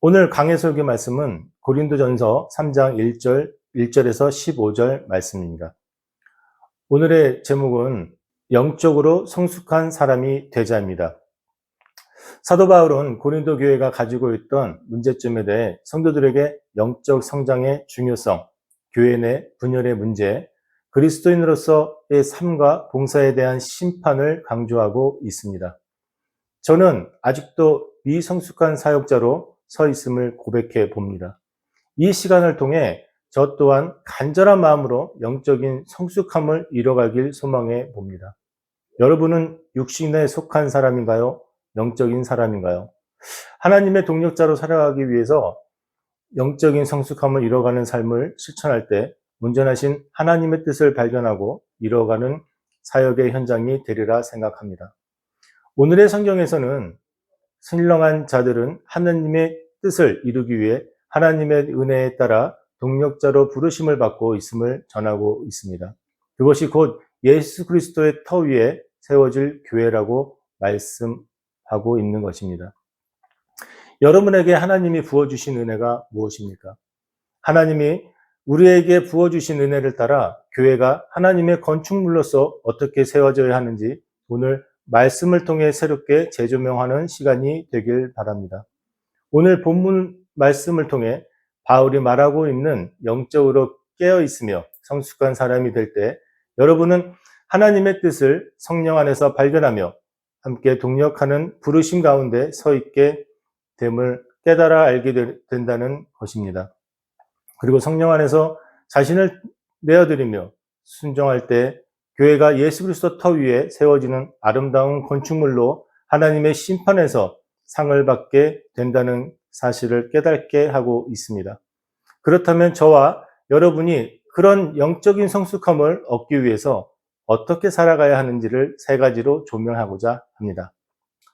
오늘 강해 설교 말씀은 고린도전서 3장 1절에서 15절 말씀입니다. 오늘의 제목은 영적으로 성숙한 사람이 되자입니다. 사도 바울은 고린도 교회가 가지고 있던 문제점에 대해 성도들에게 영적 성장의 중요성, 교회 내 분열의 문제, 그리스도인으로서의 삶과 봉사에 대한 심판을 강조하고 있습니다. 저는 아직도 미성숙한 사역자로 서 있음을 고백해 봅니다. 이 시간을 통해 저 또한 간절한 마음으로 영적인 성숙함을 이뤄가길 소망해 봅니다. 여러분은 육신에 속한 사람인가요? 영적인 사람인가요? 하나님의 동력자로 살아가기 위해서 영적인 성숙함을 이뤄가는 삶을 실천할 때 온전하신 하나님의 뜻을 발견하고 이뤄가는 사역의 현장이 되리라 생각합니다. 오늘의 성경에서는 신령한 자들은 하나님의 뜻을 이루기 위해 하나님의 은혜에 따라 동력자로 부르심을 받고 있음을 전하고 있습니다. 그것이 곧 예수 그리스도의 터 위에 세워질 교회라고 말씀하고 있는 것입니다. 여러분에게 하나님이 부어주신 은혜가 무엇입니까? 하나님이 우리에게 부어주신 은혜를 따라 교회가 하나님의 건축물로서 어떻게 세워져야 하는지 오늘 말씀을 통해 새롭게 재조명하는 시간이 되길 바랍니다. 오늘 본문 말씀을 통해 바울이 말하고 있는 영적으로 깨어 있으며 성숙한 사람이 될 때 여러분은 하나님의 뜻을 성령 안에서 발견하며 함께 동력하는 부르심 가운데 서 있게 됨을 깨달아 알게 된다는 것입니다. 그리고 성령 안에서 자신을 내어드리며 순종할 때 교회가 예수 그리스도 터 위에 세워지는 아름다운 건축물로 하나님의 심판에서 상을 받게 된다는 사실을 깨닫게 하고 있습니다. 그렇다면 저와 여러분이 그런 영적인 성숙함을 얻기 위해서 어떻게 살아가야 하는지를 세 가지로 조명하고자 합니다.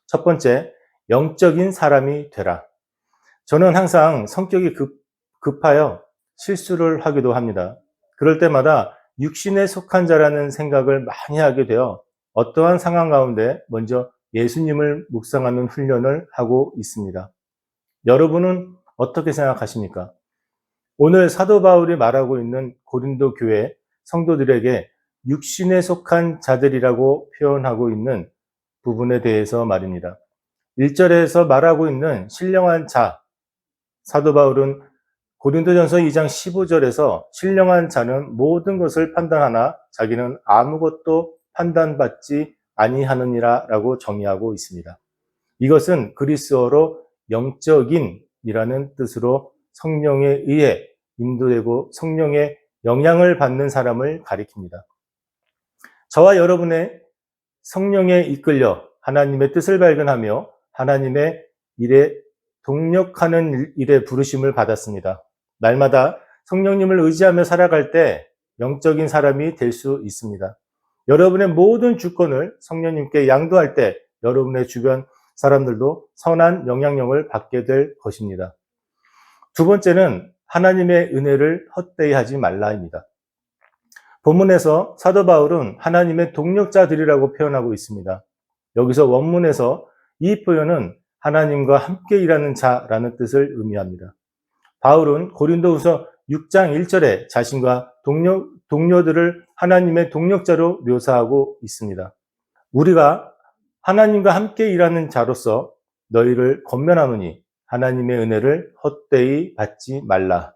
첫 번째, 영적인 사람이 되라. 저는 항상 성격이 급하여 실수를 하기도 합니다. 그럴 때마다 육신에 속한 자라는 생각을 많이 하게 되어 어떠한 상황 가운데 먼저 예수님을 묵상하는 훈련을 하고 있습니다. 여러분은 어떻게 생각하십니까? 오늘 사도 바울이 말하고 있는 고린도 교회 성도들에게 육신에 속한 자들이라고 표현하고 있는 부분에 대해서 말입니다. 1절에서 말하고 있는 신령한 자, 사도 바울은 고린도전서 2장 15절에서 신령한 자는 모든 것을 판단하나 자기는 아무것도 판단받지 아니하느니라 라고 정의하고 있습니다. 이것은 그리스어로 영적인이라는 뜻으로 성령에 의해 인도되고 성령의 영향을 받는 사람을 가리킵니다. 저와 여러분의 성령에 이끌려 하나님의 뜻을 발견하며 하나님의 일에 동력하는 일에 부르심을 받았습니다. 날마다 성령님을 의지하며 살아갈 때 영적인 사람이 될 수 있습니다. 여러분의 모든 주권을 성령님께 양도할 때 여러분의 주변 사람들도 선한 영향력을 받게 될 것입니다. 두 번째는 하나님의 은혜를 헛되이 하지 말라입니다. 본문에서 사도 바울은 하나님의 동력자들이라고 표현하고 있습니다. 여기서 원문에서 이 표현은 하나님과 함께 일하는 자라는 뜻을 의미합니다. 바울은 고린도후서 6장 1절에 자신과 동료들을 하나님의 동력자로 묘사하고 있습니다. 우리가 하나님과 함께 일하는 자로서 너희를 권면하노니 하나님의 은혜를 헛되이 받지 말라.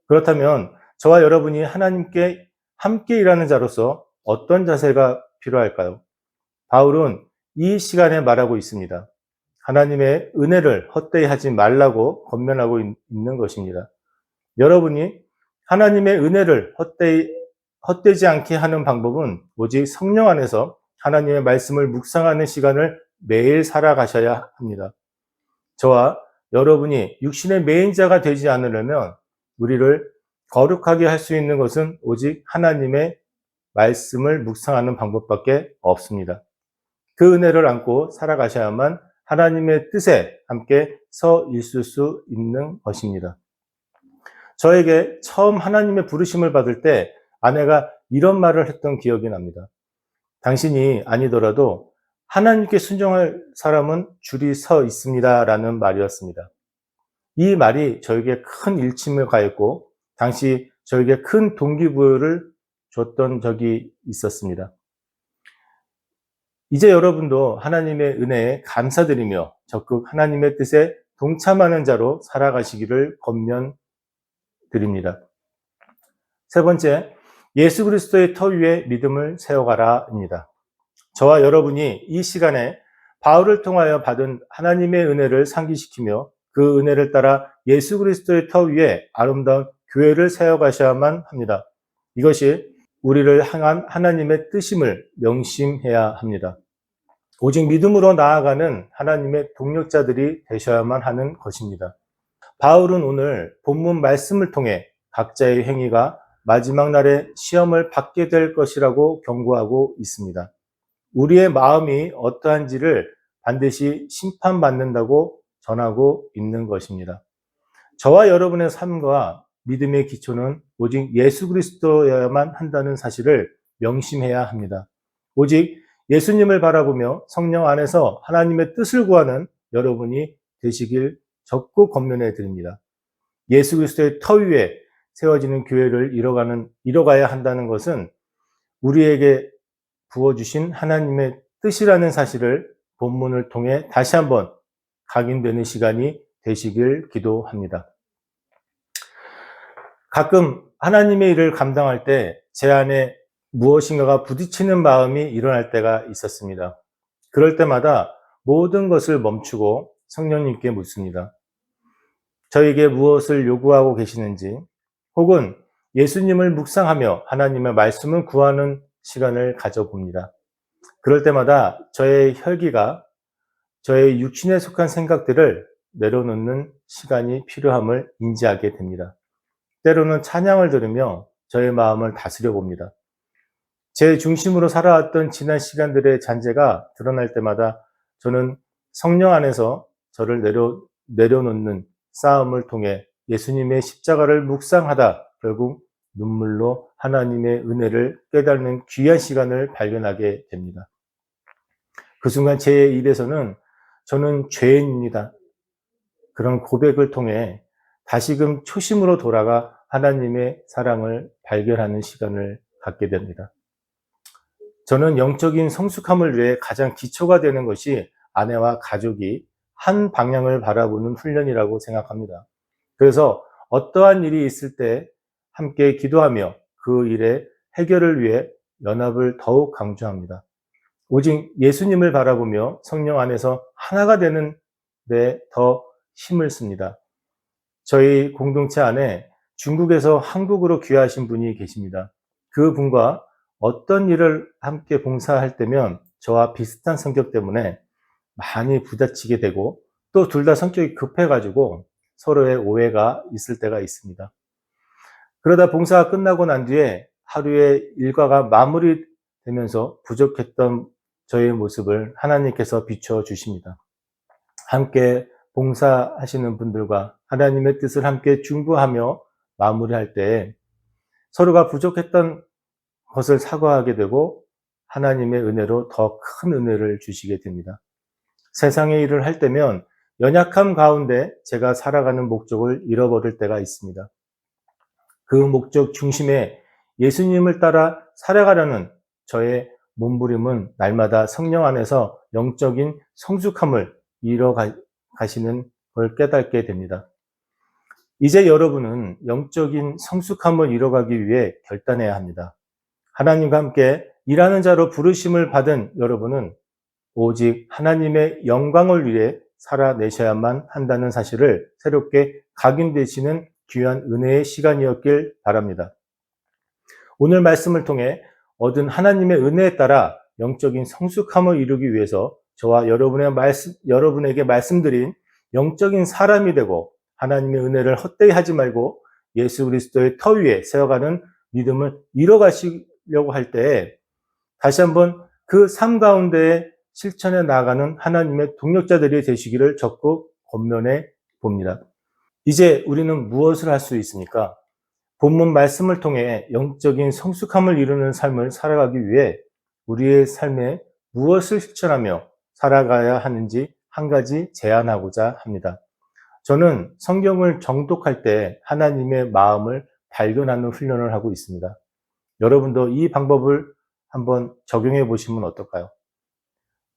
그렇다면 저와 여러분이 하나님께 함께 일하는 자로서 어떤 자세가 필요할까요? 바울은 이 시간에 말하고 있습니다. 하나님의 은혜를 헛되이 하지 말라고 권면하고 있는 것입니다. 여러분이 하나님의 은혜를 헛되지 않게 하는 방법은 오직 성령 안에서 하나님의 말씀을 묵상하는 시간을 매일 살아가셔야 합니다. 저와 여러분이 육신의 매인자가 되지 않으려면 우리를 거룩하게 할 수 있는 것은 오직 하나님의 말씀을 묵상하는 방법밖에 없습니다. 그 은혜를 안고 살아가셔야만 하나님의 뜻에 함께 서 있을 수 있는 것입니다. 저에게 처음 하나님의 부르심을 받을 때 아내가 이런 말을 했던 기억이 납니다. 당신이 아니더라도 하나님께 순종할 사람은 줄이 서 있습니다. 라는 말이었습니다. 이 말이 저에게 큰 일침을 가했고 당시 저에게 큰 동기부여를 줬던 적이 있었습니다. 이제 여러분도 하나님의 은혜에 감사드리며 적극 하나님의 뜻에 동참하는 자로 살아가시기를 권면드립니다. 세 번째, 예수 그리스도의 터 위에 믿음을 세워가라입니다. 저와 여러분이 이 시간에 바울을 통하여 받은 하나님의 은혜를 상기시키며 그 은혜를 따라 예수 그리스도의 터 위에 아름다운 교회를 세워가셔야만 합니다. 이것이 우리를 향한 하나님의 뜻임을 명심해야 합니다. 오직 믿음으로 나아가는 하나님의 동력자들이 되셔야만 하는 것입니다. 바울은 오늘 본문 말씀을 통해 각자의 행위가 마지막 날에 시험을 받게 될 것이라고 경고하고 있습니다. 우리의 마음이 어떠한지를 반드시 심판받는다고 전하고 있는 것입니다. 저와 여러분의 삶과 믿음의 기초는 오직 예수 그리스도여야만 한다는 사실을 명심해야 합니다. 오직 예수님을 바라보며 성령 안에서 하나님의 뜻을 구하는 여러분이 되시길 적극 권면해 드립니다. 예수 그리스도의 터 위에 세워지는 교회를 이뤄가야 한다는 것은 우리에게 부어주신 하나님의 뜻이라는 사실을 본문을 통해 다시 한번 각인되는 시간이 되시길 기도합니다. 가끔 하나님의 일을 감당할 때 제 안에 무엇인가가 부딪히는 마음이 일어날 때가 있었습니다. 그럴 때마다 모든 것을 멈추고 성령님께 묻습니다. 저에게 무엇을 요구하고 계시는지, 혹은 예수님을 묵상하며 하나님의 말씀을 구하는 시간을 가져봅니다. 그럴 때마다 저의 혈기가 저의 육신에 속한 생각들을 내려놓는 시간이 필요함을 인지하게 됩니다. 때로는 찬양을 들으며 저의 마음을 다스려 봅니다. 제 중심으로 살아왔던 지난 시간들의 잔재가 드러날 때마다 저는 성령 안에서 저를 내려놓는 싸움을 통해 예수님의 십자가를 묵상하다 결국 눈물로 하나님의 은혜를 깨닫는 귀한 시간을 발견하게 됩니다. 그 순간 제 입에서는 저는 죄인입니다. 그런 고백을 통해 다시금 초심으로 돌아가 하나님의 사랑을 발견하는 시간을 갖게 됩니다. 저는 영적인 성숙함을 위해 가장 기초가 되는 것이 아내와 가족이 한 방향을 바라보는 훈련이라고 생각합니다. 그래서 어떠한 일이 있을 때 함께 기도하며 그 일의 해결을 위해 연합을 더욱 강조합니다. 오직 예수님을 바라보며 성령 안에서 하나가 되는 데 더 힘을 씁니다. 저희 공동체 안에 중국에서 한국으로 귀화하신 분이 계십니다. 그 분과 어떤 일을 함께 봉사할 때면 저와 비슷한 성격 때문에 많이 부딪히게 되고 또 둘 다 성격이 급해가지고 서로의 오해가 있을 때가 있습니다. 그러다 봉사가 끝나고 난 뒤에 하루의 일과가 마무리되면서 부족했던 저의 모습을 하나님께서 비춰주십니다. 함께 봉사하시는 분들과 하나님의 뜻을 함께 중보하며 마무리할 때 서로가 부족했던 것을 사과하게 되고 하나님의 은혜로 더 큰 은혜를 주시게 됩니다. 세상의 일을 할 때면 연약함 가운데 제가 살아가는 목적을 잃어버릴 때가 있습니다. 그 목적 중심에 예수님을 따라 살아가려는 저의 몸부림은 날마다 성령 안에서 영적인 성숙함을 이뤄가시는 걸 깨닫게 됩니다. 이제 여러분은 영적인 성숙함을 이뤄가기 위해 결단해야 합니다. 하나님과 함께 일하는 자로 부르심을 받은 여러분은 오직 하나님의 영광을 위해 살아내셔야만 한다는 사실을 새롭게 각인되시는 귀한 은혜의 시간이었길 바랍니다. 오늘 말씀을 통해 얻은 하나님의 은혜에 따라 영적인 성숙함을 이루기 위해서 저와 여러분에게 말씀드린 영적인 사람이 되고 하나님의 은혜를 헛되이 하지 말고 예수 그리스도의 터 위에 세워가는 믿음을 이뤄가시려고 할 때 다시 한번 그 삶 가운데 실천해 나아가는 하나님의 동력자들이 되시기를 적극 권면해 봅니다. 이제 우리는 무엇을 할 수 있습니까? 본문 말씀을 통해 영적인 성숙함을 이루는 삶을 살아가기 위해 우리의 삶에 무엇을 실천하며 살아가야 하는지 한 가지 제안하고자 합니다. 저는 성경을 정독할 때 하나님의 마음을 발견하는 훈련을 하고 있습니다. 여러분도 이 방법을 한번 적용해 보시면 어떨까요?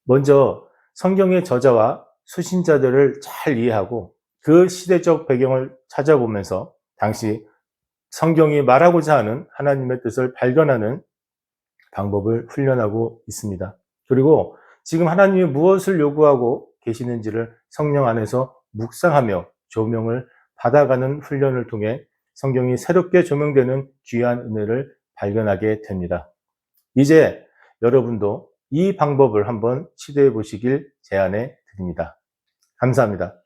먼저 성경의 저자와 수신자들을 잘 이해하고 그 시대적 배경을 찾아보면서 당시 성경이 말하고자 하는 하나님의 뜻을 발견하는 방법을 훈련하고 있습니다. 그리고 지금 하나님이 무엇을 요구하고 계시는지를 성령 안에서 묵상하며 조명을 받아가는 훈련을 통해 성경이 새롭게 조명되는 귀한 은혜를 발견하게 됩니다. 이제 여러분도 이 방법을 한번 시도해 보시길 제안해 드립니다. 감사합니다.